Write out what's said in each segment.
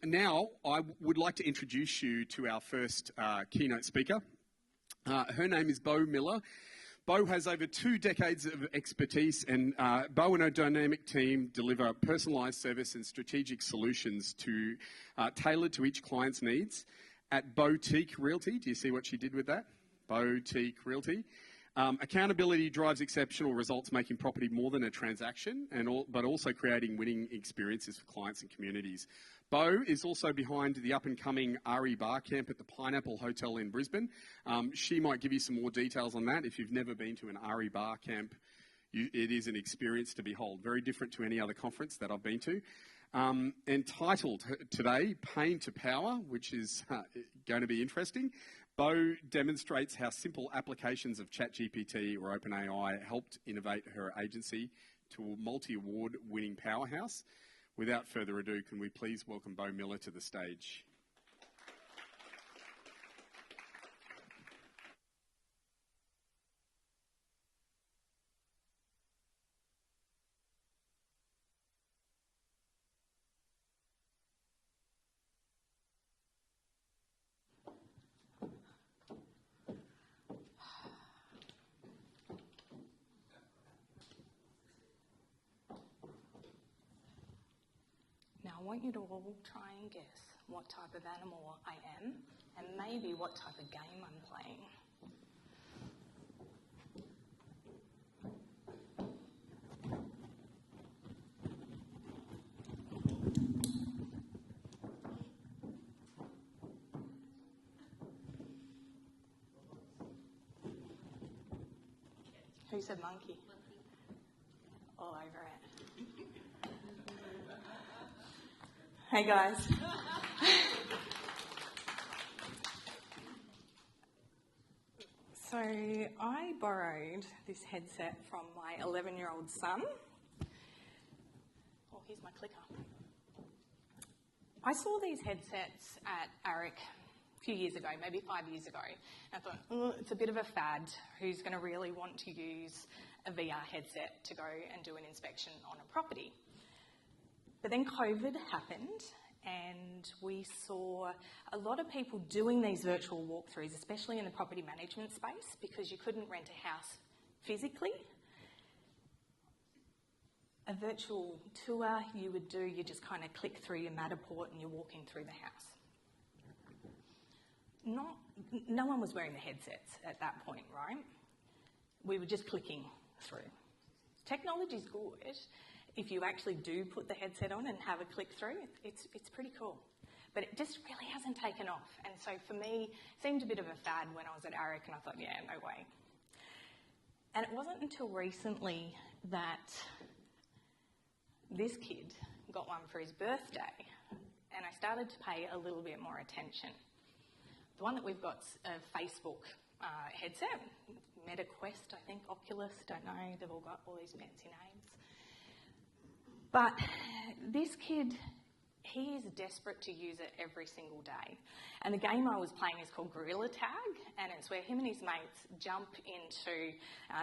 Now, I would like to introduce you to our first keynote speaker. Her name is Beau Miller. Beau has over 2 decades of expertise, and Beau and her dynamic team deliver personalised service and strategic solutions tailored to each client's needs. At Boutique Realty, do you see what she did with that? Boutique Realty. Accountability drives exceptional results, making property more than a transaction, but also creating winning experiences for clients and communities. Beau is also behind the up-and-coming RE Bar Camp at the Pineapple Hotel in Brisbane. She might give you some more details on that. If you've never been to an RE Bar Camp, it is an experience to behold, very different to any other conference that I've been to. Entitled today, Pain to Power, which is going to be interesting. Beau demonstrates how simple applications of ChatGPT or OpenAI helped innovate her agency to a multi-award winning powerhouse. Without further ado, can we please welcome Beau Miller to the stage? I want you to all try and guess what type of animal I am and maybe what type of game I'm playing. Who said monkey? All over it. Hey guys. So I borrowed this headset from my 11-year-old son. Oh, here's my clicker. I saw these headsets at ARIC a few years ago, maybe 5 years ago. And I thought, it's a bit of a fad. Who's going to really want to use a VR headset to go and do an inspection on a property? But then COVID happened and we saw a lot of people doing these virtual walkthroughs, especially in the property management space, because you couldn't rent a house physically. A virtual tour you just kind of click through your Matterport and you're walking through the house. No one was wearing the headsets at that point, right? We were just clicking through. Technology's good. If you actually do put the headset on and have a click through, it's pretty cool. But it just really hasn't taken off. And so for me, it seemed a bit of a fad when I was at ARIC and I thought, yeah, no way. And it wasn't until recently that this kid got one for his birthday and I started to pay a little bit more attention. The one that we've got's a Facebook headset, MetaQuest, I think, Oculus, don't know, they've all got all these fancy names. But this kid, he is desperate to use it every single day. And the game I was playing is called Gorilla Tag, and it's where him and his mates jump into,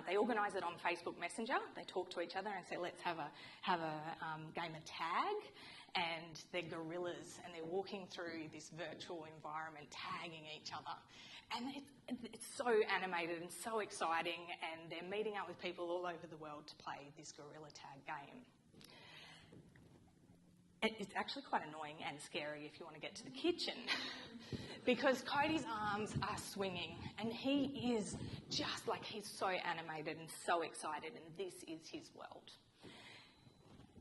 they organise it on Facebook Messenger, they talk to each other and say, let's have a game of tag, and they're gorillas and they're walking through this virtual environment, tagging each other. And it's so animated and so exciting, and they're meeting up with people all over the world to play this Gorilla Tag game. It's actually quite annoying and scary if you want to get to the kitchen because Cody's arms are swinging and he is just like, he's so animated and so excited, and this is his world.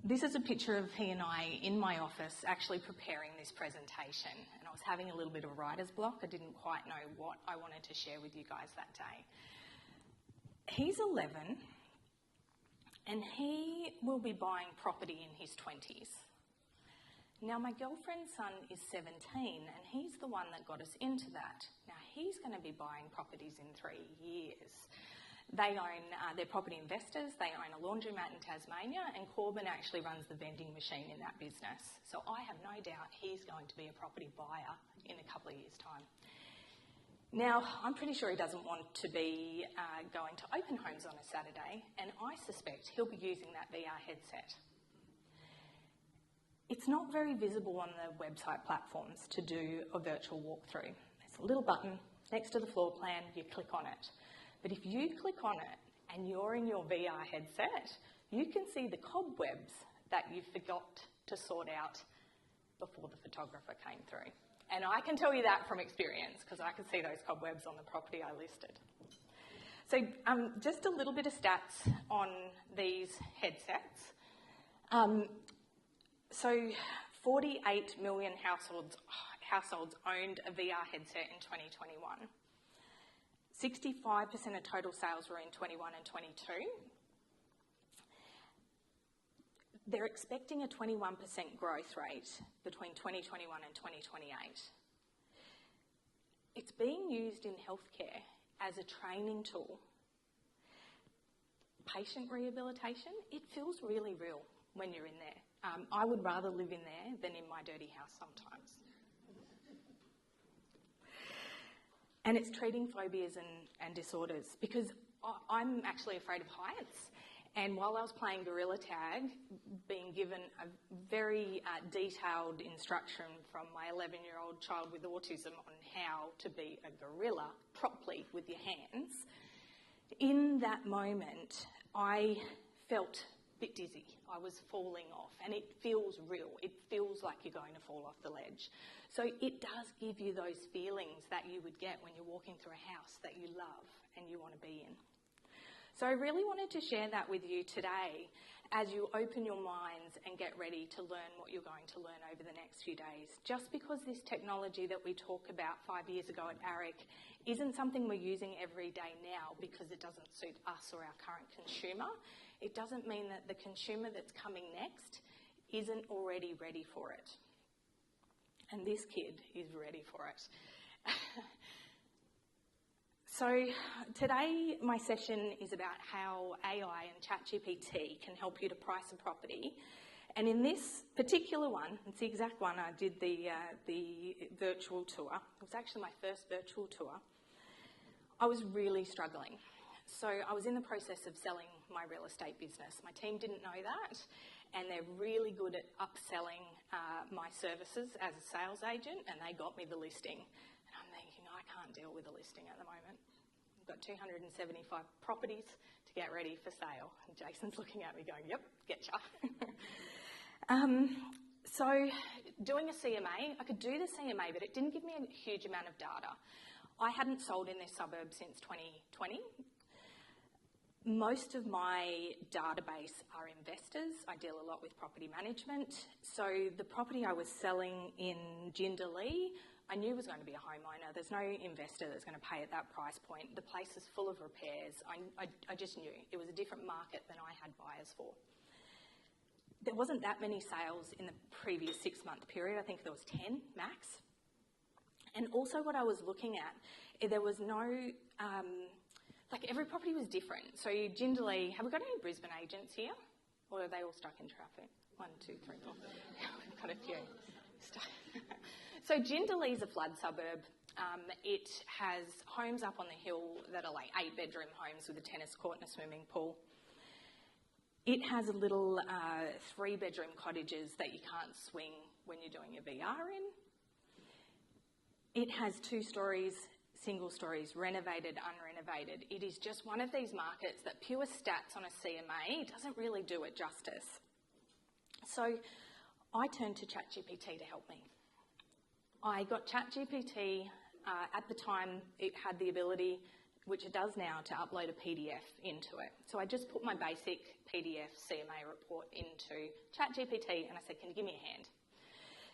This is a picture of he and I in my office actually preparing this presentation, and I was having a little bit of writer's block. I didn't quite know what I wanted to share with you guys that day. He's 11 and he will be buying property in his 20s. Now, my girlfriend's son is 17, and he's the one that got us into that. Now, he's going to be buying properties in 3 years. They own, they're property investors, they own a laundromat in Tasmania, and Corbin actually runs the vending machine in that business. So I have no doubt he's going to be a property buyer in a couple of years' time. Now, I'm pretty sure he doesn't want to be going to open homes on a Saturday, and I suspect he'll be using that VR headset. It's not very visible on the website platforms to do a virtual walkthrough. There's a little button next to the floor plan, you click on it. But if you click on it and you're in your VR headset, you can see the cobwebs that you forgot to sort out before the photographer came through. And I can tell you that from experience because I could see those cobwebs on the property I listed. So just a little bit of stats on these headsets. So 48 million households owned a VR headset in 2021. 65% of total sales were in 21 and 22. They're expecting a 21% growth rate between 2021 and 2028. It's being used in healthcare as a training tool. Patient rehabilitation, it feels really real when you're in there. I would rather live in there than in my dirty house sometimes. And it's treating phobias and disorders because I'm actually afraid of heights. And while I was playing gorilla tag, being given a very detailed instruction from my 11-year-old child with autism on how to be a gorilla properly with your hands, in that moment I felt a bit dizzy. I was falling off and it feels real. It feels like you're going to fall off the ledge. So it does give you those feelings that you would get when you're walking through a house that you love and you want to be in. So I really wanted to share that with you today as you open your minds and get ready to learn what you're going to learn over the next few days. Just because this technology that we talk about 5 years ago at ARIC isn't something we're using every day now because it doesn't suit us or our current consumer, it doesn't mean that the consumer that's coming next isn't already ready for it. And this kid is ready for it. So today my session is about how AI and ChatGPT can help you to price a property. And in this particular one, it's the exact one I did the virtual tour. It was actually my first virtual tour. I was really struggling. So I was in the process of selling my real estate business. My team didn't know that, and they're really good at upselling my services as a sales agent, and they got me the listing. And I'm thinking, I can't deal with a listing at the moment. I've got 275 properties to get ready for sale. And Jason's looking at me going, yep, getcha. So doing a CMA, I could do the CMA, but it didn't give me a huge amount of data. I hadn't sold in this suburb since 2020. Most of my database are investors. I deal a lot with property management. So the property I was selling in Jindalee, I knew was going to be a homeowner. There's no investor that's going to pay at that price point. The place is full of repairs. I just knew. It was a different market than I had buyers for. There wasn't that many sales in the previous 6-month period. I think there was 10 max. And also what I was looking at, there was no... like every property was different. So Jindalee, have we got any Brisbane agents here? Or are they all stuck in traffic? 1, 2, 3, 4. We've got a few. So Jindalee's a flood suburb. It has homes up on the hill that are like 8-bedroom homes with a tennis court and a swimming pool. It has a little 3-bedroom cottages that you can't swing when you're doing your VR in. It has 2 stories, single stories, renovated, unrenovated. It is just one of these markets that pure stats on a CMA doesn't really do it justice. So I turned to ChatGPT to help me. I got ChatGPT, at the time it had the ability, which it does now, to upload a PDF into it. So I just put my basic PDF CMA report into ChatGPT and I said, can you give me a hand?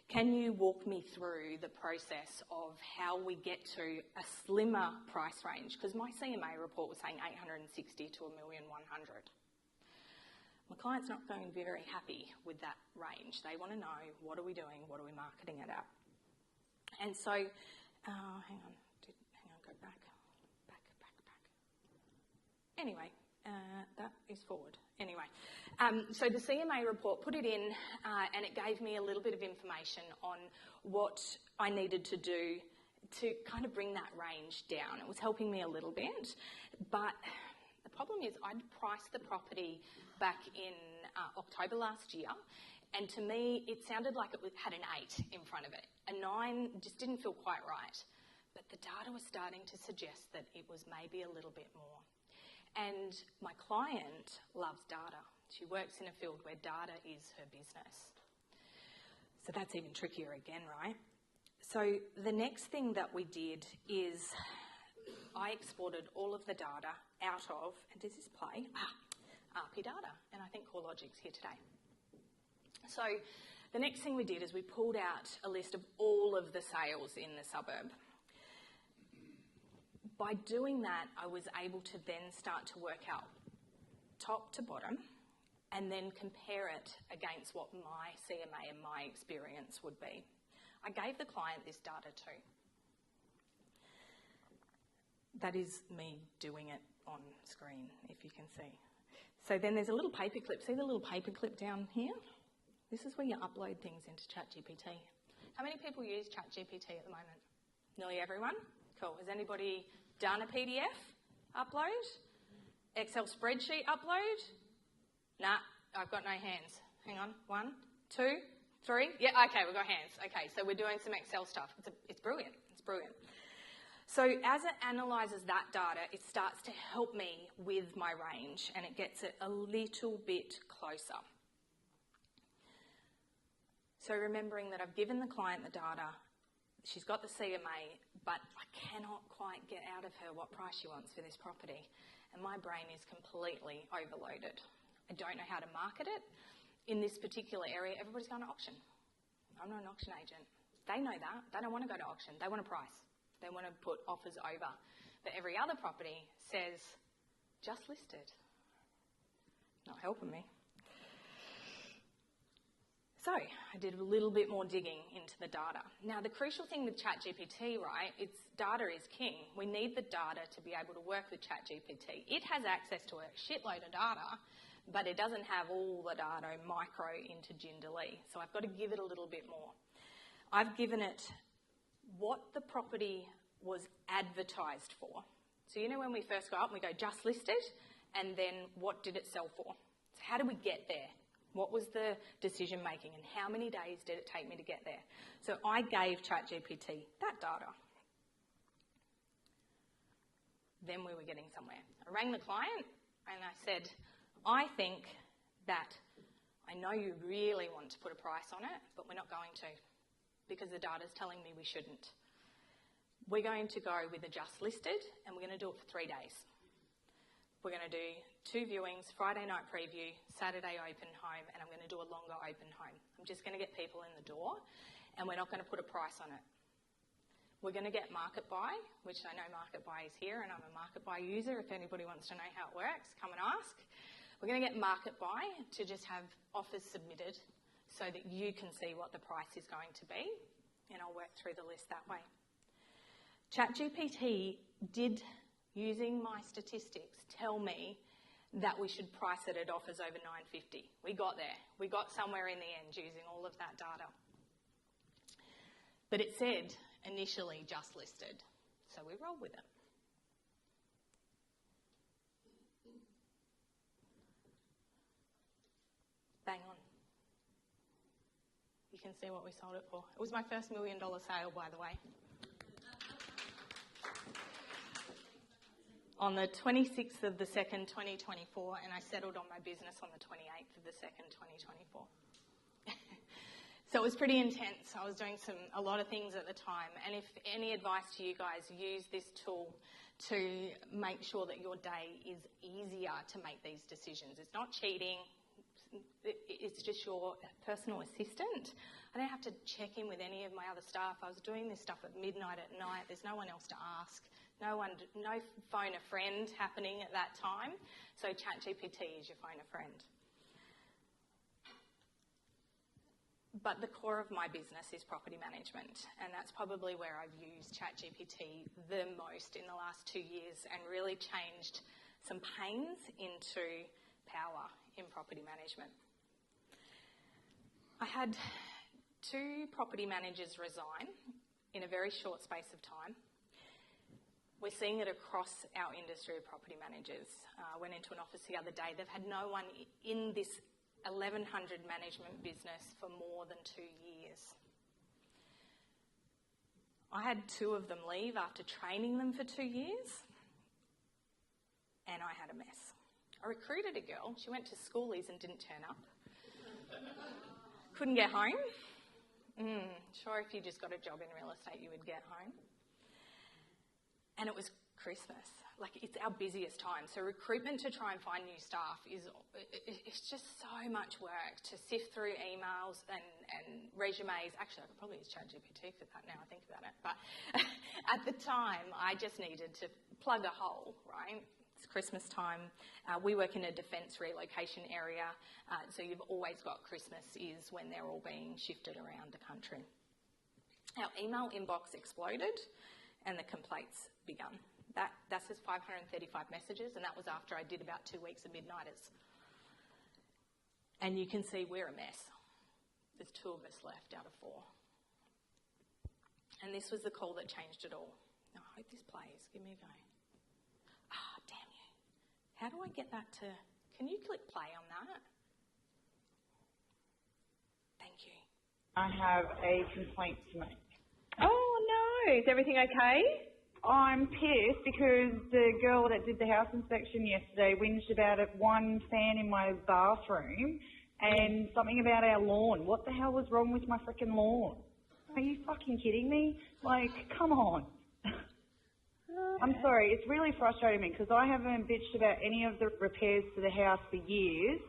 Can you walk me through the process of how we get to a slimmer price range? Because my CMA report was saying 860 to 1,100,000. My client's not going to be very happy with that range. They want to know, what are we doing? What are we marketing it at? And so, hang on, go back. Anyway, that is forward. Anyway, so the CMA report, put it in, and it gave me a little bit of information on what I needed to do to kind of bring that range down. It was helping me a little bit, but the problem is I'd priced the property back in October last year, And to me, it sounded like it had an 8 in front of it. A 9 just didn't feel quite right. But the data was starting to suggest that it was maybe a little bit more. And my client loves data. She works in a field where data is her business. So that's even trickier again, right? So the next thing that we did is I exported all of the data out of, and does this play? RP data, and I think CoreLogic's here today. So the next thing we did is we pulled out a list of all of the sales in the suburb. By doing that, I was able to then start to work out top to bottom and then compare it against what my CMA and my experience would be. I gave the client this data too. That is me doing it on screen, if you can see. So then there's a little paperclip. See the little paperclip down here? This is where you upload things into ChatGPT. How many people use ChatGPT at the moment? Nearly everyone? Cool. Has anybody done a PDF upload? Excel spreadsheet upload? Nah, I've got no hands. Hang on. 1, 2, 3. Yeah, okay, we've got hands. Okay, so we're doing some Excel stuff. It's brilliant. It's brilliant. So as it analyses that data, it starts to help me with my range and it gets it a little bit closer. So remembering that I've given the client the data, she's got the CMA, but I cannot quite get out of her what price she wants for this property. And my brain is completely overloaded. I don't know how to market it. In this particular area, everybody's going to auction. I'm not an auction agent. They know that. They don't want to go to auction. They want a price. They want to put offers over. But every other property says, just listed. Not helping me. So I did a little bit more digging into the data. Now, the crucial thing with ChatGPT, right, it's data is king. We need the data to be able to work with ChatGPT. It has access to a shitload of data, but it doesn't have all the data micro into Jindalee. So I've got to give it a little bit more. I've given it what the property was advertised for. So you know when we first go up, we go just listed, and then what did it sell for? So how did we get there? What was the decision making and how many days did it take me to get there? So I gave ChatGPT that data. Then we were getting somewhere. I rang the client and I said, I think that I know you really want to put a price on it, but we're not going to because the data's telling me we shouldn't. We're going to go with a just listed and we're going to do it for 3 days. We're going to do 2 viewings, Friday night preview, Saturday open home, and I'm going to do a longer open home. I'm just going to get people in the door and we're not going to put a price on it. We're going to get market buy, which I know market buy is here and I'm a market buy user. If anybody wants to know how it works, come and ask. We're going to get market buy to just have offers submitted so that you can see what the price is going to be, and I'll work through the list that way. ChatGPT did, using my statistics, tell me that we should price it at offers over $950. We got there. We got somewhere in the end using all of that data. But it said initially just listed, so we rolled with it. Bang on. You can see what we sold it for. It was my first $1 million sale, by the way. On the 26th of the 2nd, 2024, and I settled on my business on the 28th of the 2nd, 2024. So it was pretty intense. I was doing a lot of things at the time, and if any advice to you guys, use this tool to make sure that your day is easier to make these decisions. It's not cheating. It's just your personal assistant. I don't have to check in with any of my other staff. I was doing this stuff at midnight at night. There's no one else to ask. No phone a friend happening at that time. So ChatGPT is your phone a friend. But the core of my business is property management, and that's probably where I've used ChatGPT the most in the last 2 years and really changed some pains into power in property management. I had 2 property managers resign in a very short space of time. We're seeing it across our industry of property managers. I went into an office the other day. They've had no one in this 1,100 management business for more than 2 years. I had 2 of them leave after training them for 2 years, and I had a mess. I recruited a girl. She went to schoolies and didn't turn up. Couldn't get home. Sure, if you just got a job in real estate, you would get home. And it was Christmas. Like, it's our busiest time. So recruitment to try and find new staff it's just so much work to sift through emails and resumes. Actually, I could probably use ChatGPT for that now I think about it. But at the time, I just needed to plug a hole, right? It's Christmas time. We work in a defence relocation area, so you've always got Christmas is when they're all being shifted around the country. Our email inbox exploded and the complaints begun. That says 535 messages, and that was after I did about 2 weeks of midnighters. And you can see we're a mess. There's 2 of us left out of 4. And this was the call that changed it all. I hope this plays. Give me a go. Damn you. How do I get that to... Can you click play on that? Thank you. I have a complaint to make. Oh no, is everything okay? I'm pissed because the girl that did the house inspection yesterday whinged about one fan in my bathroom and something about our lawn. What the hell was wrong with my freaking lawn? Are you fucking kidding me? Like, come on. I'm sorry, it's really frustrating me because I haven't bitched about any of the repairs to the house for years,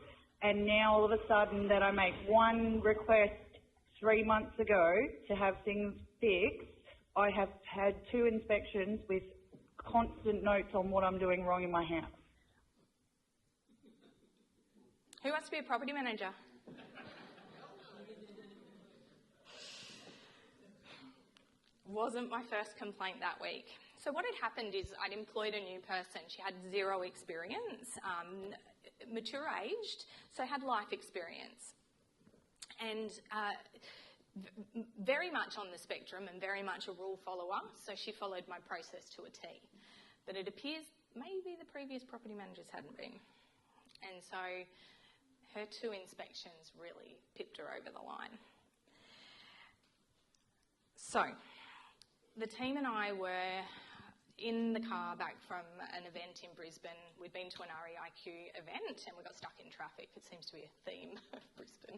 and now all of a sudden that I make one request 3 months ago to have things fixed, I have had 2 inspections with constant notes on what I'm doing wrong in my house. Who wants to be a property manager? Wasn't my first complaint that week. So what had happened is I'd employed a new person. She had 0 experience, mature aged, so had life experience. And very much on the spectrum and very much a rule follower, so she followed my process to a T. But it appears maybe the previous property managers hadn't been. And so her 2 inspections really pipped her over the line. So the team and I were in the car back from an event in Brisbane. We'd been to an REIQ event and we got stuck in traffic. It seems to be a theme of Brisbane.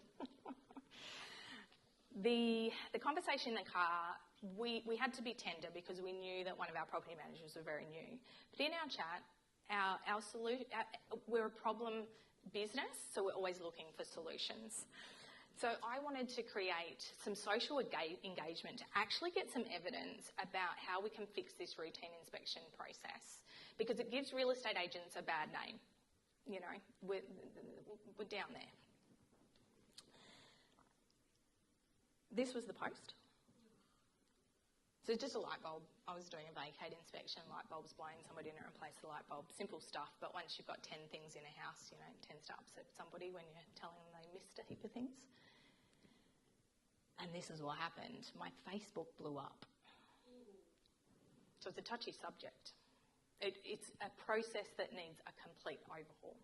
The conversation in the car, we had to be tender because we knew that one of our property managers were very new. But in our chat, we're a problem business, so we're always looking for solutions. So I wanted to create some social engagement to actually get some evidence about how we can fix this routine inspection process, because it gives real estate agents a bad name. You know, we're down there. This was the post. So it's just a light bulb. I was doing a vacate inspection, light bulbs blowing, somebody didn't replace the light bulb. Simple stuff, but once you've got 10 things in a house, you know, it tends to upset somebody when you're telling them they missed a heap of things. And this is what happened. My Facebook blew up. So it's a touchy subject. It's a process that needs a complete overhaul.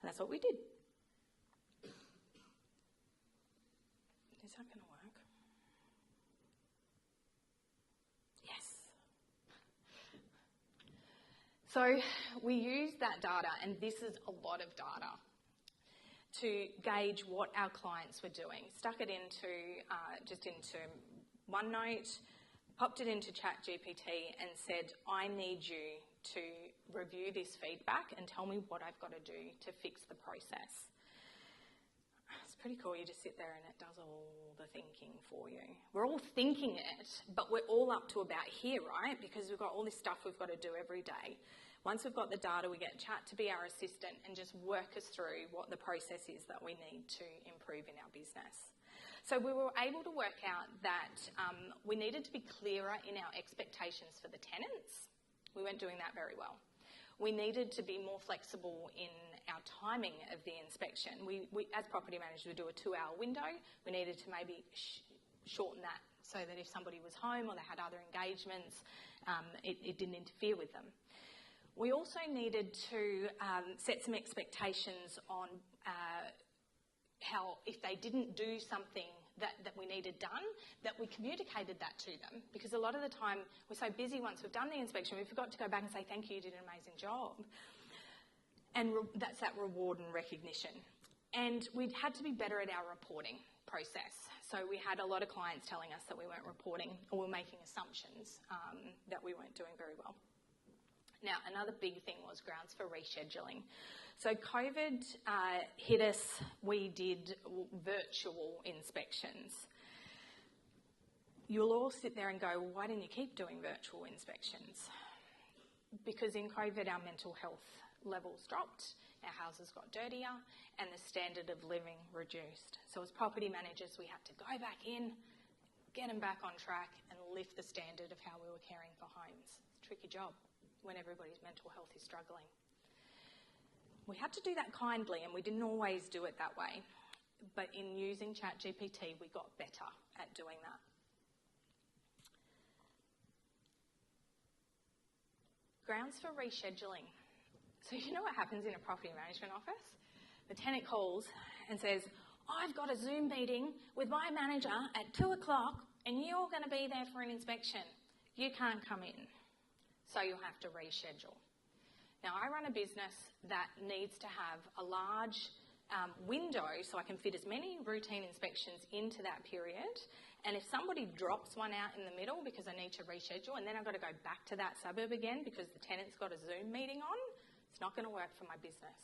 And that's what we did. Is that going to work? Yes. So we used that data, and this is a lot of data, to gauge what our clients were doing. Stuck it into OneNote, popped it into ChatGPT and said, I need you to review this feedback and tell me what I've got to do to fix the process. It's pretty cool. You just sit there and it does all the thinking for you. We're all thinking it, but we're all up to about here, right? Because we've got all this stuff we've got to do every day. Once we've got the data, we get Chat to be our assistant and just work us through what the process is that we need to improve in our business. So we were able to work out that we needed to be clearer in our expectations for the tenants. We weren't doing that very well. We needed to be more flexible in our timing of the inspection. We as property managers, we do a 2-hour window. We needed to maybe shorten that so that if somebody was home or they had other engagements, it didn't interfere with them. We also needed to set some expectations on how if they didn't do something that we needed done, that we communicated that to them. Because a lot of the time we're so busy once we've done the inspection, we forgot to go back and say, thank you, you did an amazing job. And that's that reward and recognition. And we had to be better at our reporting process. So we had a lot of clients telling us that we weren't reporting or were making assumptions that we weren't doing very well. Now, another big thing was grounds for rescheduling. So COVID hit us, we did virtual inspections. You'll all sit there and go, well, why didn't you keep doing virtual inspections? Because in COVID, our mental health levels dropped, our houses got dirtier, and the standard of living reduced. So as property managers, we had to go back in, get them back on track, and lift the standard of how we were caring for homes. It's a tricky job when everybody's mental health is struggling. We had to do that kindly, and we didn't always do it that way. But in using ChatGPT, we got better at doing that. Grounds for rescheduling. So you know what happens in a property management office? The tenant calls and says, I've got a Zoom meeting with my manager at 2 o'clock and you're going to be there for an inspection. You can't come in. So you'll have to reschedule. Now, I run a business that needs to have a large window so I can fit as many routine inspections into that period. And if somebody drops one out in the middle because I need to reschedule and then I've got to go back to that suburb again because the tenant's got a Zoom meeting on, it's not going to work for my business.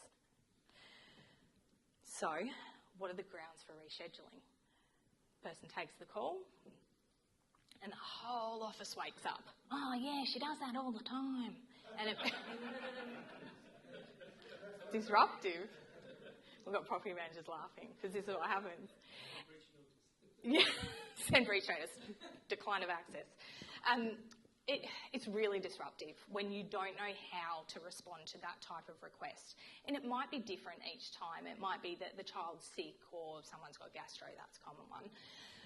So, what are the grounds for rescheduling? Person takes the call and the whole office wakes up. Oh yeah, she does that all the time. And it disruptive. We've got property managers laughing because this is what happens. Yeah, send breach notice, decline of access. It's really disruptive when you don't know how to respond to that type of request. And it might be different each time. It might be that the child's sick or someone's got gastro, that's a common one.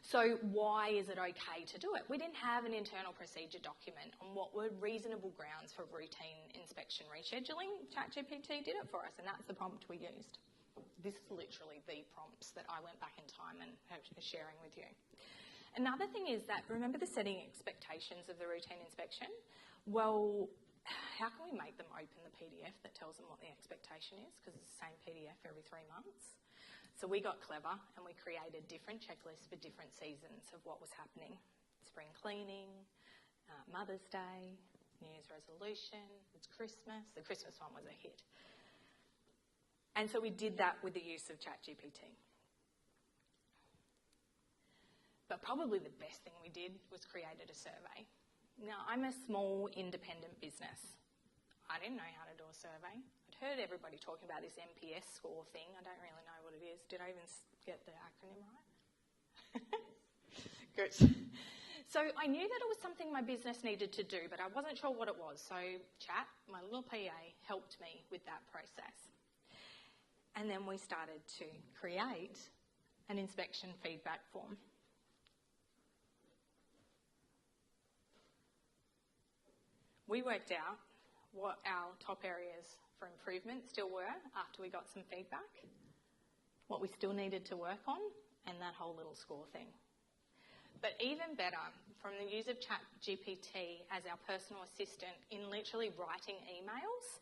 So why is it okay to do it? We didn't have an internal procedure document on what were reasonable grounds for routine inspection rescheduling. ChatGPT did it for us, and that's the prompt we used. This is literally the prompts that I went back in time and are sharing with you. Another thing is that, remember the setting expectations of the routine inspection? Well, how can we make them open the PDF that tells them what the expectation is? Because it's the same PDF every 3 months. So we got clever and we created different checklists for different seasons of what was happening. Spring cleaning, Mother's Day, New Year's resolution, it's Christmas. The Christmas one was a hit. And so we did that with the use of ChatGPT. But probably the best thing we did was created a survey. Now, I'm a small independent business. I didn't know how to do a survey. I'd heard everybody talking about this NPS score thing. I don't really know what it is. Did I even get the acronym right? Good. So I knew that it was something my business needed to do, but I wasn't sure what it was. So Chat, my little PA, helped me with that process. And then we started to create an inspection feedback form. We worked out what our top areas for improvement still were after we got some feedback, what we still needed to work on, and that whole little score thing. But even better, from the use of ChatGPT as our personal assistant in literally writing emails,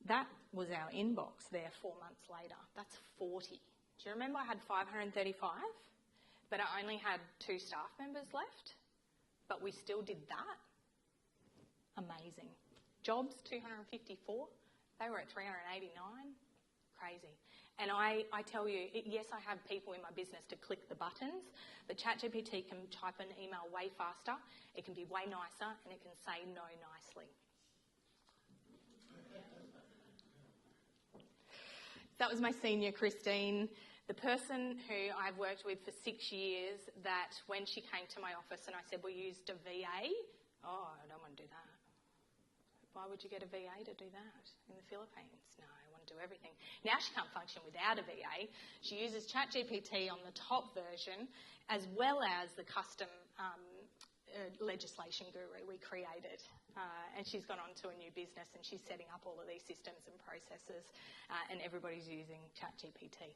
that was our inbox there 4 months later. That's 40. Do you remember I had 535? But I only had 2 staff members left, but we still did that. Amazing. Jobs, 254. They were at 389. Crazy. And I tell you, yes, I have people in my business to click the buttons, but ChatGPT can type an email way faster, it can be way nicer, and it can say no nicely. That was my senior, Christine, the person who I've worked with for 6 years, that when she came to my office and I said, we used a VA, oh, I don't want to do that. Why would you get a VA to do that in the Philippines? No, I want to do everything. Now she can't function without a VA. She uses ChatGPT on the top version as well as the custom legislation guru we created. And she's gone on to a new business and she's setting up all of these systems and processes and everybody's using ChatGPT.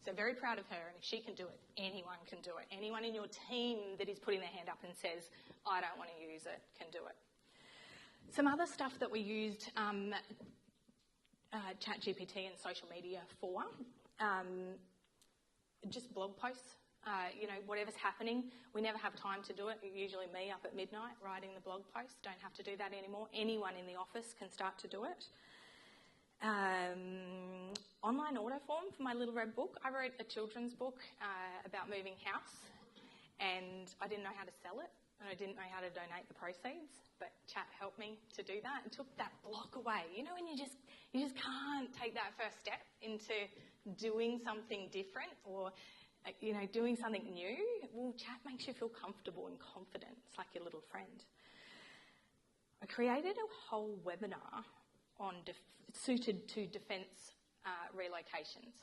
So very proud of her, and if she can do it, anyone can do it. Anyone in your team that is putting their hand up and says, I don't want to use it, can do it. Some other stuff that we used ChatGPT and social media for, just blog posts. Whatever's happening, we never have time to do it. Usually me up at midnight writing the blog post. Don't have to do that anymore. Anyone in the office can start to do it. Online order form for my little red book. I wrote a children's book about moving house, and I didn't know how to sell it, and I didn't know how to donate the proceeds, but Chat helped me to do that and took that block away. You know, when you just can't take that first step into doing something different or doing something new. Well, Chat makes you feel comfortable and confident. It's like your little friend. I created a whole webinar on suited to defence relocations.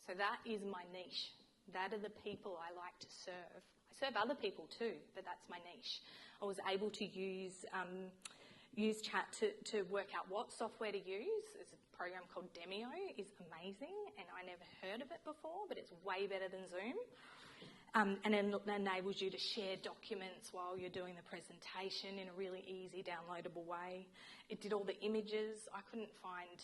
So that is my niche. That are the people I like to serve. I serve other people too, but that's my niche. I was able to use Chat to work out what software to use. There's a program called Demio. It's amazing, and I never heard of it before, but it's way better than Zoom. And it enables you to share documents while you're doing the presentation in a really easy, downloadable way. It did all the images. I couldn't find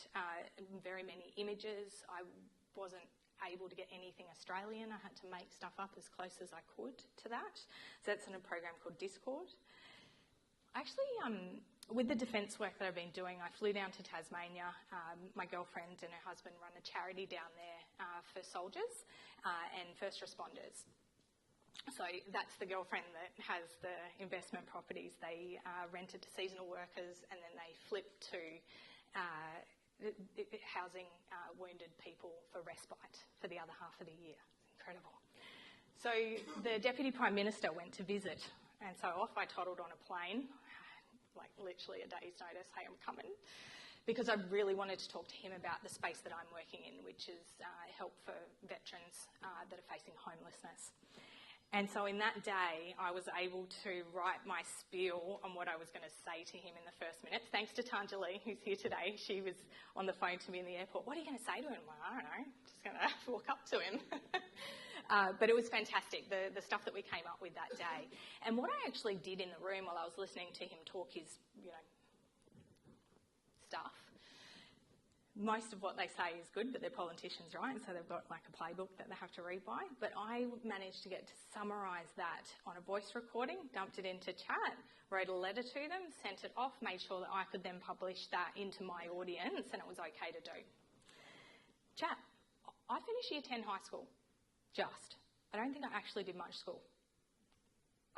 very many images. I wasn't able to get anything Australian. I had to make stuff up as close as I could to that. So that's in a program called Discord. Actually, with the defence work that I've been doing, I flew down to Tasmania. My girlfriend and her husband run a charity down there for soldiers and first responders. So that's the girlfriend that has the investment properties. They rent it to seasonal workers and then they flip to housing wounded people for respite for the other half of the year. It's incredible. So the Deputy Prime Minister went to visit, and so off I toddled on a plane, like literally a day's notice, hey, I'm coming, because I really wanted to talk to him about the space that I'm working in, which is help for veterans that are facing homelessness. And so in that day, I was able to write my spiel on what I was going to say to him in the first minutes. Thanks to Tanjali, who's here today. She was on the phone to me in the airport. What are you going to say to him? Well, I don't know. Just going to walk up to him. But it was fantastic, the stuff that we came up with that day. And what I actually did in the room while I was listening to him talk his, stuff. Most of what they say is good, but they're politicians, right? So they've got like a playbook that they have to read by. But I managed to get to summarise that on a voice recording, dumped it into Chat, wrote a letter to them, sent it off, made sure that I could then publish that into my audience and it was okay to do. Chat, I finished year 10 high school, just. I don't think I actually did much school.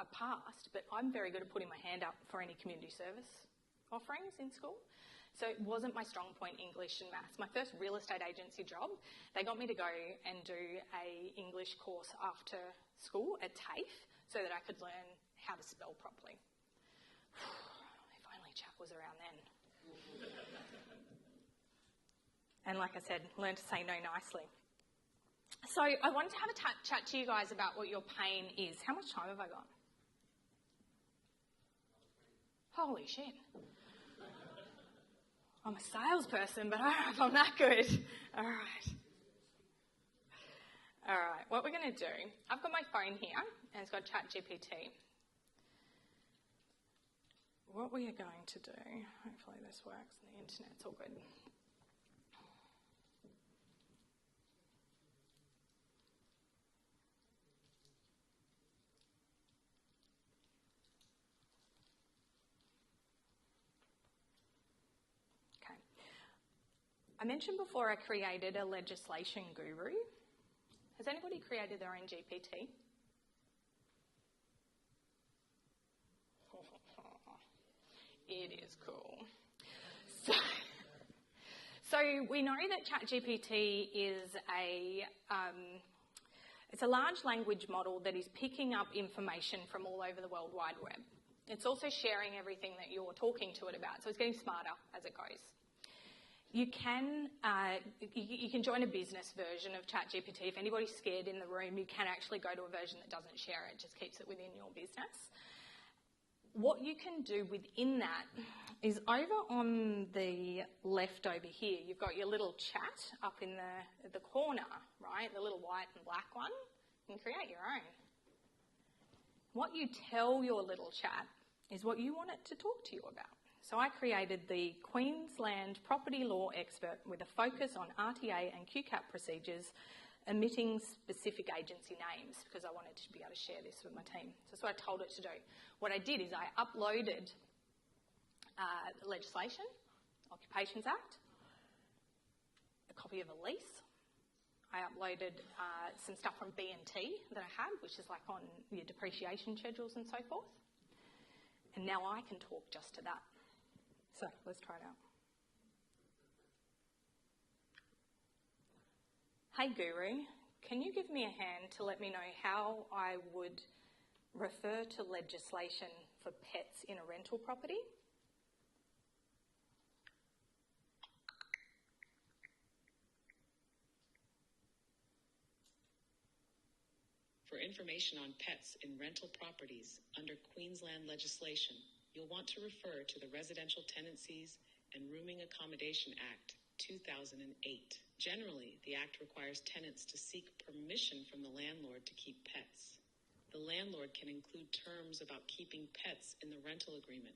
I passed, but I'm very good at putting my hand up for any community service offerings in school. So it wasn't my strong point, English and maths. My first real estate agency job, they got me to go and do a English course after school at TAFE so that I could learn how to spell properly. If only Chat was around then. And like I said, learn to say no nicely. So I wanted to have a chat to you guys about what your pain is. How much time have I got? Holy shit. I'm a salesperson, but I don't know if I'm that good. All right, what we're going to do, I've got my phone here, and it's got ChatGPT. What we are going to do, hopefully this works, and the internet's all good. I mentioned before I created a legislation guru. Has anybody created their own GPT? It is cool. So we know that ChatGPT is it's a large language model that is picking up information from all over the World Wide Web. It's also sharing everything that you're talking to it about, so it's getting smarter as it goes. You can join a business version of ChatGPT. If anybody's scared in the room, you can actually go to a version that doesn't share it, just keeps it within your business. What you can do within that is over on the left over here, you've got your little chat up in the corner, right? The little white and black one. You can create your own. What you tell your little chat is what you want it to talk to you about. So I created the Queensland property law expert with a focus on RTA and QCAP procedures, omitting specific agency names because I wanted to be able to share this with my team. So that's what I told it to do. What I did is I uploaded the legislation, Occupations Act, a copy of a lease. I uploaded some stuff from B&T that I had, which is like on your depreciation schedules and so forth. And now I can talk just to that. So let's try it out. Hey Guru, can you give me a hand to let me know how I would refer to legislation for pets in a rental property? For information on pets in rental properties under Queensland legislation, you'll want to refer to the Residential Tenancies and Rooming Accommodation Act 2008. Generally, the Act requires tenants to seek permission from the landlord to keep pets. The landlord can include terms about keeping pets in the rental agreement,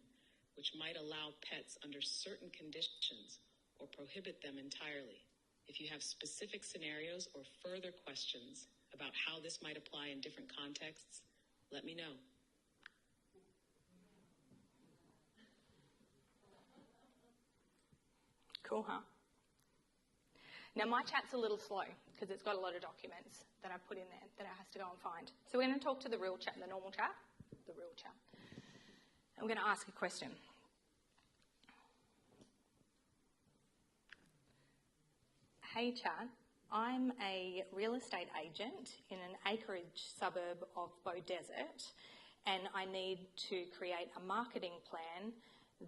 which might allow pets under certain conditions or prohibit them entirely. If you have specific scenarios or further questions about how this might apply in different contexts, let me know. Cool, huh? Now my chat's a little slow because it's got a lot of documents that I put in there that I have to go and find. So we're going to talk to the real chat, the normal chat, the real chat. I'm going to ask a question. Hey chat, I'm a real estate agent in an acreage suburb of Beau Desert, and I need to create a marketing plan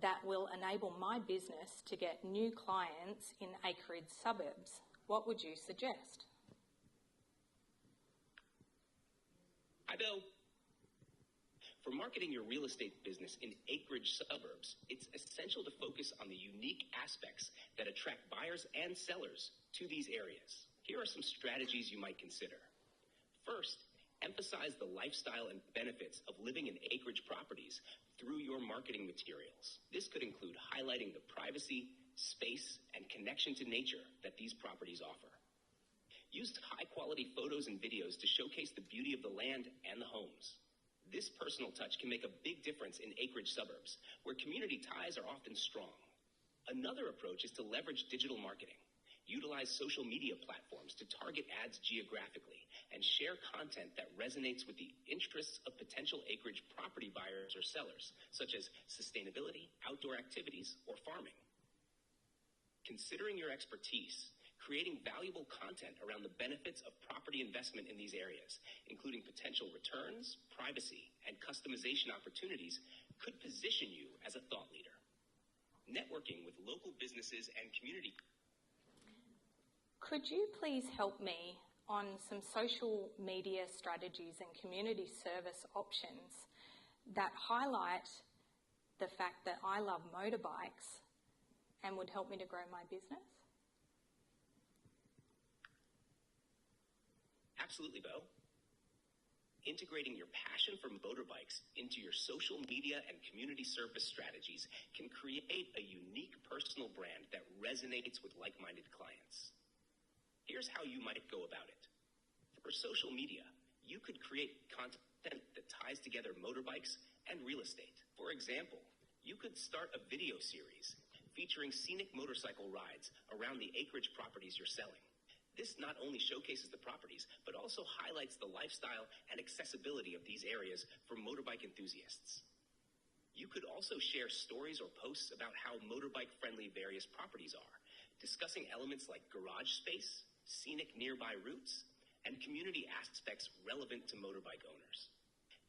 that will enable my business to get new clients in acreage suburbs. What would you suggest? Hi, Beau. For marketing your real estate business in acreage suburbs, it's essential to focus on the unique aspects that attract buyers and sellers to these areas. Here are some strategies you might consider. First, emphasize the lifestyle and benefits of living in acreage properties through your marketing materials. This could include highlighting the privacy, space, and connection to nature that these properties offer. Use high-quality photos and videos to showcase the beauty of the land and the homes. This personal touch can make a big difference in acreage suburbs, where community ties are often strong. Another approach is to leverage digital marketing. Utilize social media platforms to target ads geographically and share content that resonates with the interests of potential acreage property buyers or sellers, such as sustainability, outdoor activities, or farming. Considering your expertise, creating valuable content around the benefits of property investment in these areas, including potential returns, privacy, and customization opportunities, could position you as a thought leader. Networking with local businesses and community. Could you please help me on some social media strategies and community service options that highlight the fact that I love motorbikes and would help me to grow my business? Absolutely, Beau. Integrating your passion for motorbikes into your social media and community service strategies can create a unique personal brand that resonates with like-minded clients. Here's how you might go about it. For social media, you could create content that ties together motorbikes and real estate. For example, you could start a video series featuring scenic motorcycle rides around the acreage properties you're selling. This not only showcases the properties, but also highlights the lifestyle and accessibility of these areas for motorbike enthusiasts. You could also share stories or posts about how motorbike-friendly various properties are, discussing elements like garage space, scenic nearby routes, and community aspects relevant to motorbike owners.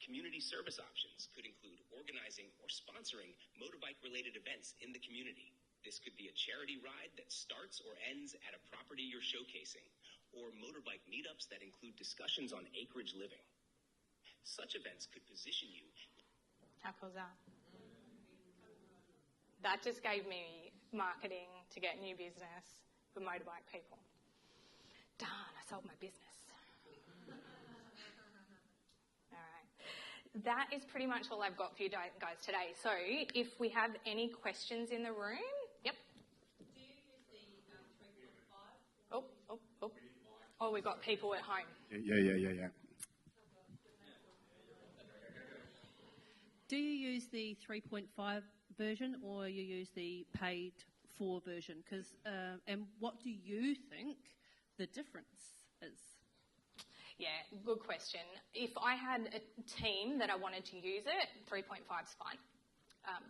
Community service options could include organizing or sponsoring motorbike-related events in the community. This could be a charity ride that starts or ends at a property you're showcasing, or motorbike meetups that include discussions on acreage living. Such events could position you How cool is that? That just gave me marketing to get new business for motorbike people. Darn, I sold my business. All right. That is pretty much all I've got for you guys today. So if we have any questions in the room, yep. Do you use the 3.5? Oh, we've got people at home. Yeah. Do you use the 3.5 version or you use the paid for version? And what do you think the difference is? Yeah, good question. If I had a team that I wanted to use it, 3.5 is fine.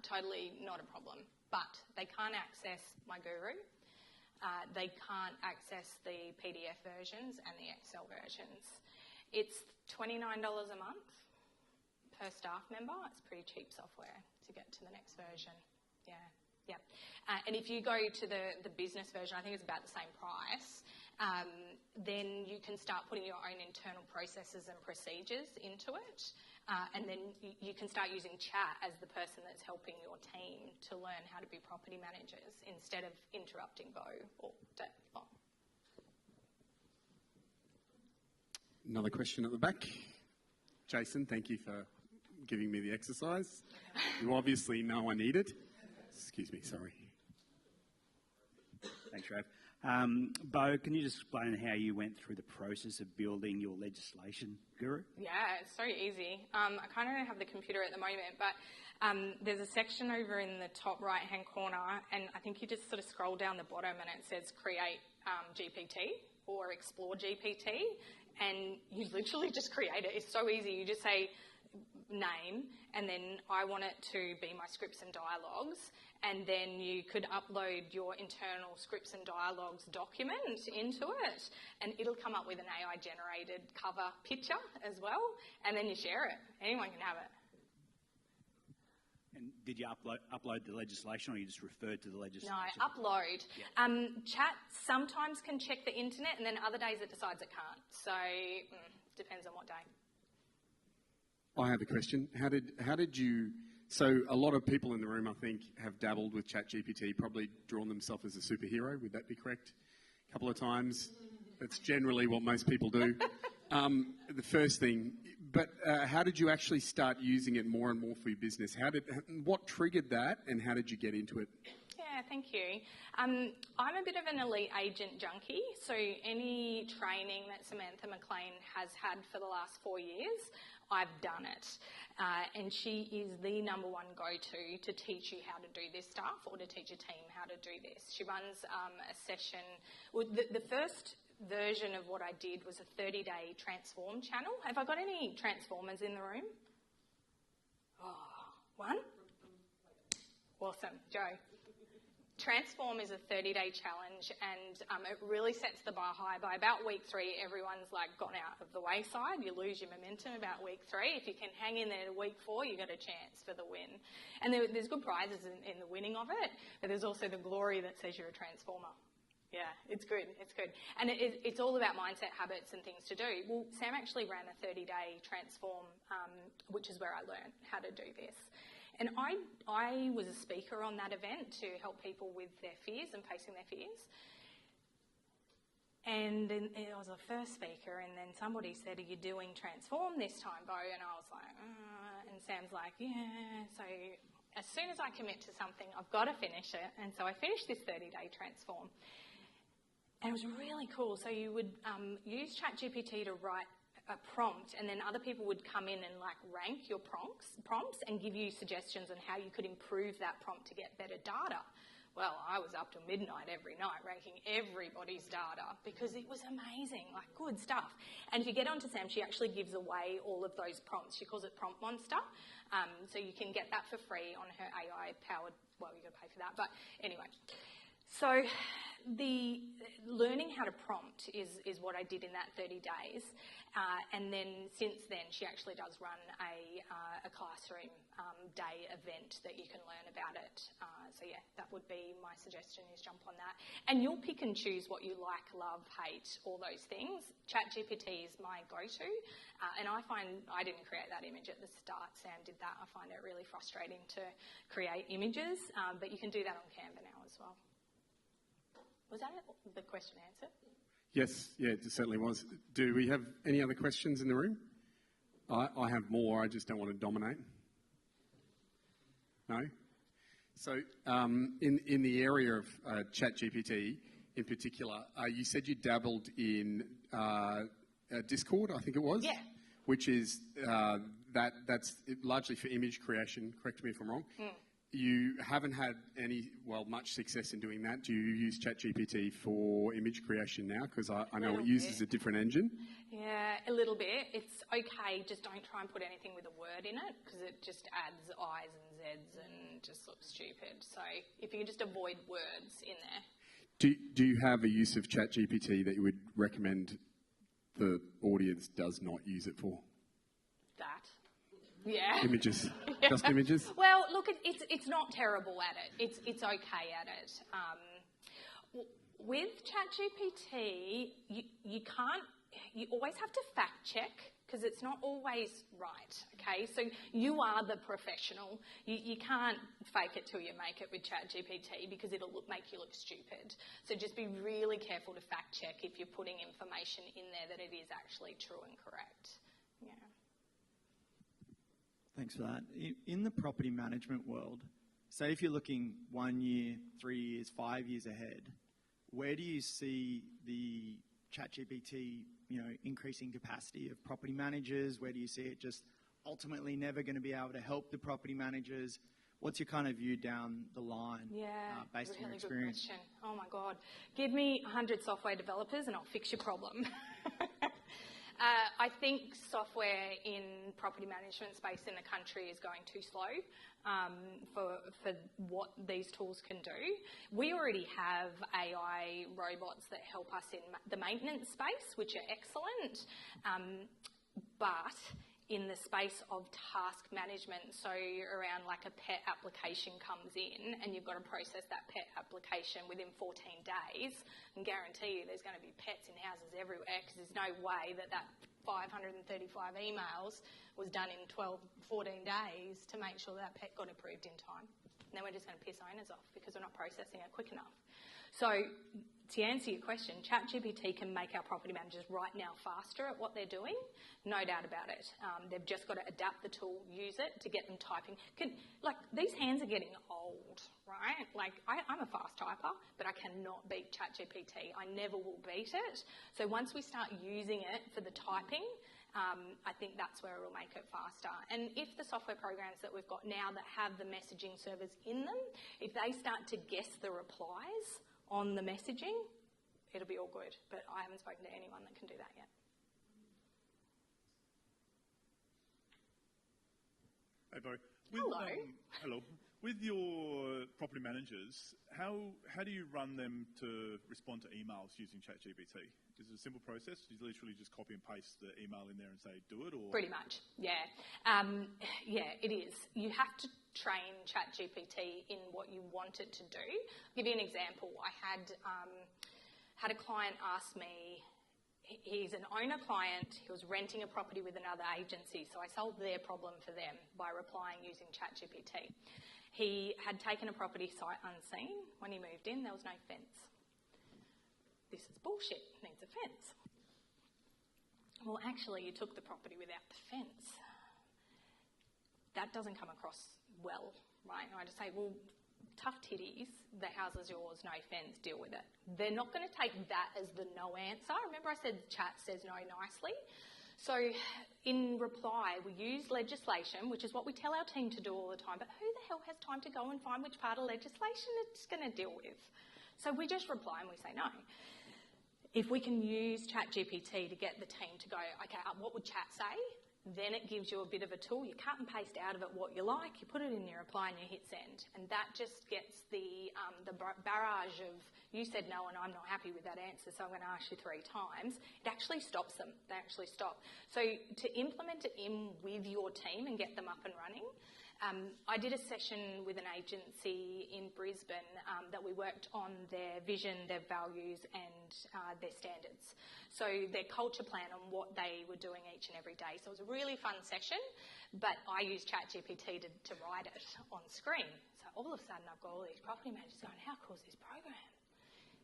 Totally not a problem. But they can't access my guru. They can't access the PDF versions and the Excel versions. It's $29 a month per staff member. It's pretty cheap software to get to the next version. Yeah. And if you go to the business version, I think it's about the same price, then you can start putting your own internal processes and procedures into it. And then you can start using chat as the person that's helping your team to learn how to be property managers instead of interrupting Beau all day long. Another question at the back. Jason, thank you for giving me the exercise. You obviously know I need it. Excuse me, sorry. Thanks, Rav. Beau, can you just explain how you went through the process of building your legislation guru? Yeah, it's so easy. I kind of don't have the computer at the moment, but there's a section over in the top right-hand corner, and I think you just sort of scroll down the bottom and it says create GPT or explore GPT, and you literally just create it. It's so easy. You just say name, and then I want it to be my scripts and dialogues, and then you could upload your internal scripts and dialogues document into it, and it'll come up with an AI generated cover picture as well, and then you share it. Anyone can have it. And did you upload the legislation, or you just referred to the legislation? No, upload. Yeah. Chat sometimes can check the internet, and then other days it decides it can't. So depends on what day. I have a question. How did you... So a lot of people in the room, I think, have dabbled with ChatGPT, probably drawn themselves as a superhero. Would that be correct? A couple of times. That's generally what most people do. The first thing. But how did you actually start using it more and more for your business? What triggered that, and how did you get into it? Yeah, thank you. I'm a bit of an elite agent junkie, so any training that Samantha McLean has had for the last 4 years, I've done it. And she is the number one go-to to teach you how to do this stuff, or to teach a team how to do this. She runs a session. Well, the first version of what I did was a 30-day transform channel. Have I got any transformers in the room? Oh, one? Awesome. Joe. Transform is a 30-day challenge, and it really sets the bar high. By about week 3, everyone's gone out of the wayside. You lose your momentum about week 3. If you can hang in there to week 4, you got a chance for the win. And there's good prizes in the winning of it, but there's also the glory that says you're a transformer. Yeah, it's good. It's good. And it's all about mindset, habits, and things to do. Well, Sam actually ran a 30-day transform, which is where I learned how to do this. And I was a speaker on that event to help people with their fears and facing their fears. And then I was the first speaker, and then somebody said, "Are you doing Transform this time, Beau?" And I was like, and Sam's like, "Yeah." So as soon as I commit to something, I've got to finish it. And so I finished this 30-day Transform. And it was really cool. So you would use ChatGPT to write a prompt, and then other people would come in and rank your prompts and give you suggestions on how you could improve that prompt to get better data. Well, I was up till midnight every night ranking everybody's data because it was amazing, good stuff. And if you get onto Sam, she actually gives away all of those prompts. She calls it Prompt Monster. So you can get that for free on her AI-powered, well, you've got to pay for that, but anyway. So the learning how to prompt is what I did in that 30 days. And then since then, she actually does run a classroom day event that you can learn about it. So yeah, that would be my suggestion, is jump on that. And you'll pick and choose what you like, love, hate, all those things. ChatGPT is my go-to. And I find I didn't create that image at the start. Sam did that. I find it really frustrating to create images. But you can do that on Canva now as well. Was that the question answered? Yes, yeah, it certainly was. Do we have any other questions in the room? I have more, I just don't want to dominate. No? So in the area of ChatGPT in particular, you said you dabbled in Discord, I think it was? Yeah. Which is, that's largely for image creation, correct me if I'm wrong. You haven't had much success in doing that. Do you use ChatGPT for image creation now? Because I know it uses a different engine. Yeah, a little bit. It's okay, just don't try and put anything with a word in it, because it just adds I's and Z's and just looks stupid. So if you can just avoid words in there. Do you have a use of ChatGPT that you would recommend the audience does not use it for? That. Yeah. Images. Yeah. Just images? Well, look, it's not terrible at it. It's okay at it. With ChatGPT, you always have to fact check, because it's not always right, okay? So you are the professional. You can't fake it till you make it with ChatGPT, because it'll make you look stupid. So just be really careful to fact check if you're putting information in there that it is actually true and correct. Yeah. Thanks for that. In the property management world, say if you're looking 1 year, 3 years, 5 years ahead, where do you see the ChatGPT, increasing capacity of property managers? Where do you see it just ultimately never going to be able to help the property managers? What's your kind of view down the line based on your experience? Good question. Oh my God. Give me 100 software developers and I'll fix your problem. I think software in property management space in the country is going too slow for what these tools can do. We already have AI robots that help us in the maintenance space, which are excellent, but in the space of task management, so around like a pet application comes in and you've got to process that pet application within 14 days, and guarantee you there's going to be pets in houses everywhere, because there's no way that 535 emails was done in 12, 14 days to make sure that pet got approved in time. And then we're just going to piss owners off because we're not processing it quick enough. So to answer your question, ChatGPT can make our property managers right now faster at what they're doing, no doubt about it. They've just got to adapt the tool, use it to get them typing. These hands are getting old, right? I'm a fast typer, but I cannot beat ChatGPT. I never will beat it. So once we start using it for the typing, I think that's where it will make it faster. And if the software programs that we've got now that have the messaging servers in them, if they start to guess the replies on the messaging, it'll be all good. But I haven't spoken to anyone that can do that yet. Hey, Beau. Hello. Hello. With your property managers, how do you run them to respond to emails using ChatGPT? Is it a simple process? You literally just copy and paste the email in there and say, do it? Or Pretty much, yeah. Yeah, it is. You have to train ChatGPT in what you want it to do. I'll give you an example. I had a client ask me, he's an owner client, he was renting a property with another agency, so I solved their problem for them by replying using ChatGPT. He had taken a property sight unseen. When he moved in, there was no fence. This is bullshit, needs a fence. Well, actually, you took the property without the fence. That doesn't come across well, right? And I just say, well, tough titties, the house is yours, no fence, deal with it. They're not going to take that as the no answer. Remember I said chat says no nicely? So in reply, we use legislation, which is what we tell our team to do all the time, but who the hell has time to go and find which part of legislation it's going to deal with? So we just reply and we say no. If we can use ChatGPT to get the team to go, okay, what would chat say? Then it gives you a bit of a tool. You cut and paste out of it what you like, you put it in your reply and you hit send. And that just gets the barrage of, you said no and I'm not happy with that answer, so I'm going to ask you 3 times. It actually stops them. They actually stop. So to implement it in with your team and get them up and running, I did a session with an agency in Brisbane that we worked on their vision, their values and their standards. So their culture plan on what they were doing each and every day. So it was a really fun session, but I used ChatGPT to write it on screen. So all of a sudden I've got all these property managers going, how cool is this program?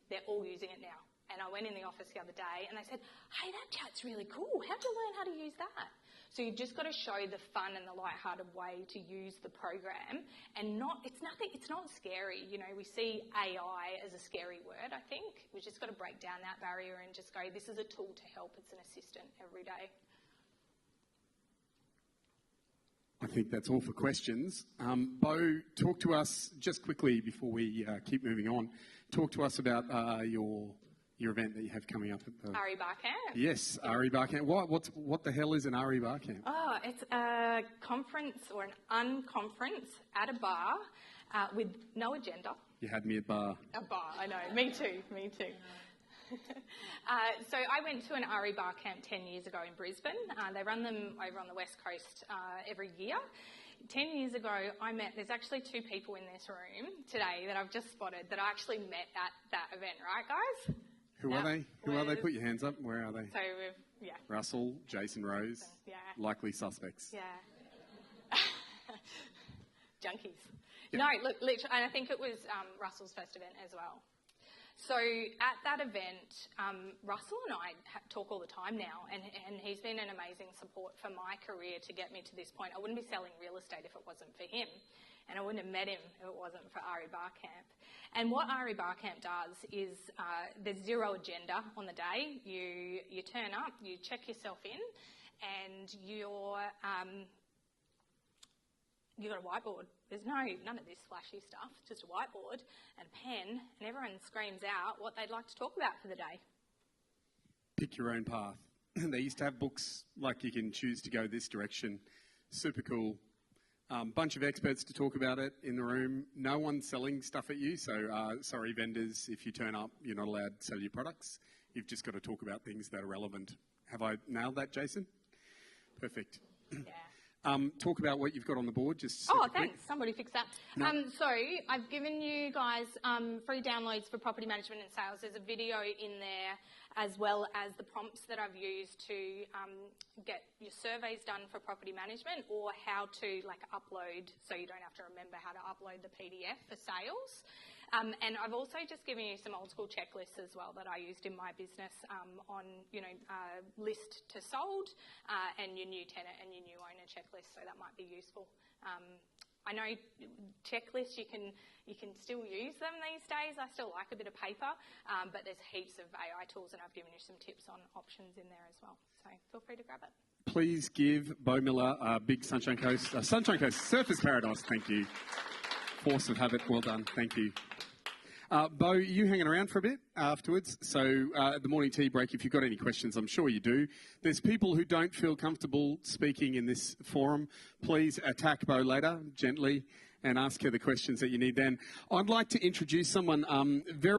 They're all using it now. And I went in the office the other day and they said, hey, that chat's really cool. How'd you learn how to use that? So you've just got to show the fun and the light-hearted way to use the program, and it's not scary. You know, we see AI as a scary word, I think. We've just got to break down that barrier and just go, this is a tool to help. It's an assistant every day. I think that's all for questions. Beau, talk to us just quickly before we keep moving on. Talk to us about your event that you have coming up at the RE Bar Camp. Yes, RE Bar Camp. What the hell is an RE Bar Camp? Oh, it's a conference or an unconference at a bar with no agenda. You had me at bar. A bar, I know. Me too. So I went to an RE Bar Camp 10 years ago in Brisbane. They run them over on the West Coast every year. 10 years ago, there's actually 2 people in this room today that I've just spotted that I actually met at that event, right, guys? Who are they? Who are they? Put your hands up. Where are they? So Russell, Jason Rose, likely suspects. Yeah. Junkies. Yep. No, look, literally, and I think it was Russell's first event as well. So at that event, Russell and I talk all the time now, and he's been an amazing support for my career to get me to this point. I wouldn't be selling real estate if it wasn't for him, and I wouldn't have met him if it wasn't for RE Bar Camp. And what RE Bar Camp does is there's zero agenda on the day. You turn up, you check yourself in, and you've got a whiteboard. There's none of this flashy stuff, just a whiteboard and a pen, and everyone screams out what they'd like to talk about for the day. Pick your own path. They used to have books like you can choose to go this direction. Super cool. Bunch of experts to talk about it in the room. No one's selling stuff at you, so sorry vendors, if you turn up, you're not allowed to sell your products. You've just got to talk about things that are relevant. Have I nailed that, Jason? Perfect. Yeah. Talk about what you've got on the board. Just thanks. Somebody fix that. No. So I've given you guys free downloads for property management and sales. There's a video in there as well as the prompts that I've used to get your surveys done for property management, or how to upload, so you don't have to remember how to upload the PDF for sales. And I've also just given you some old school checklists as well that I used in my business on, list to sold and your new tenant and your new owner checklist, so that might be useful. I know checklists, you can still use them these days. I still like a bit of paper, but there's heaps of AI tools, and I've given you some tips on options in there as well. So feel free to grab it. Please give Beau Miller a big Sunshine Coast, Surfers Paradise. Thank you. Force of habit. Well done. Thank you. Beau, you hanging around for a bit afterwards? So at the morning tea break, if you've got any questions, I'm sure you do. There's people who don't feel comfortable speaking in this forum. Please attack Beau later, gently, and ask her the questions that you need then. I'd like to introduce someone very